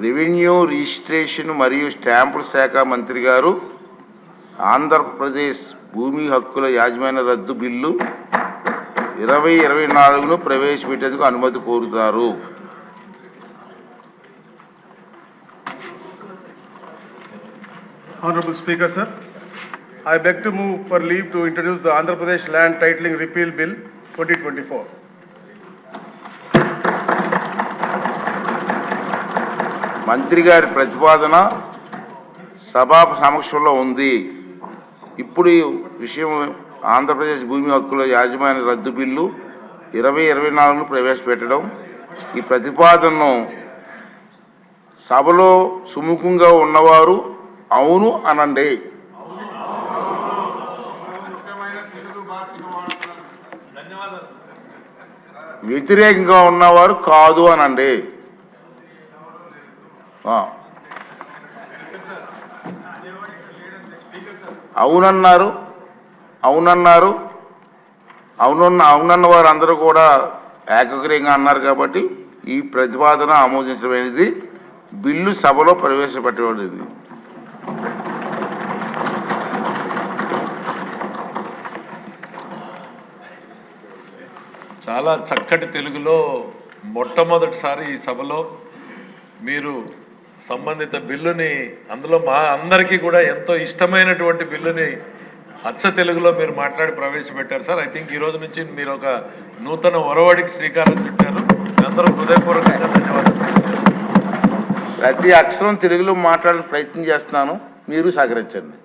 Revenue registration మరియు స్టాంపుల శాఖ మంత్రి గారు ఆంధ్రప్రదేశ్ భూమి హక్కుల యాజమాన్య రద్దు బిల్లు 2024ను ప్రవేశపెట్టేందుకు అనుమతి కోరుతారు. Honorable Speaker, sir, I beg to move for leave to introduce the Andhra Pradesh Land Titling Repeal Bill 2024. మంత్రి గారి ప్రతిపాదన సభా సమక్షంలో ఉంది. ఇప్పుడు ఈ విషయం ఆంధ్రప్రదేశ్ భూమి హక్కుల యాజమాన్య రద్దు బిల్లు 2024ను ప్రవేశపెట్టడం. ఈ ప్రతిపాదనను సభలో సుముఖంగా ఉన్నవారు అవును అనండి. వ్యతిరేకంగా ఉన్నవారు కాదు అనండి. అవునన్నారు అవునన్నారు అవునన్న వారు అందరూ కూడా ఏకగ్రీయంగా అన్నారు. కాబట్టి ఈ ప్రతిపాదన ఆమోదించడమైనది. బిల్లు సభలో ప్రవేశపెట్టబడింది. చాలా చక్కటి తెలుగులో మొట్టమొదటిసారి ఈ సభలో మీరు సంబంధిత బిల్లుని, అందులో మా అందరికీ కూడా ఎంతో ఇష్టమైనటువంటి బిల్లుని అచ్చ తెలుగులో మీరు మాట్లాడి ప్రవేశపెట్టారు సార్. ఐ థింక్ ఈ రోజు నుంచి మీరు ఒక నూతన ఒరవడికి శ్రీకారం చుట్టారు. అందరూ హృదయపూర్వకంగా ధన్యవాదాలు. ప్రతి అక్షరం తెలుగులో మాట్లాడే ప్రయత్నం చేస్తున్నాను, మీరు సహకరించండి.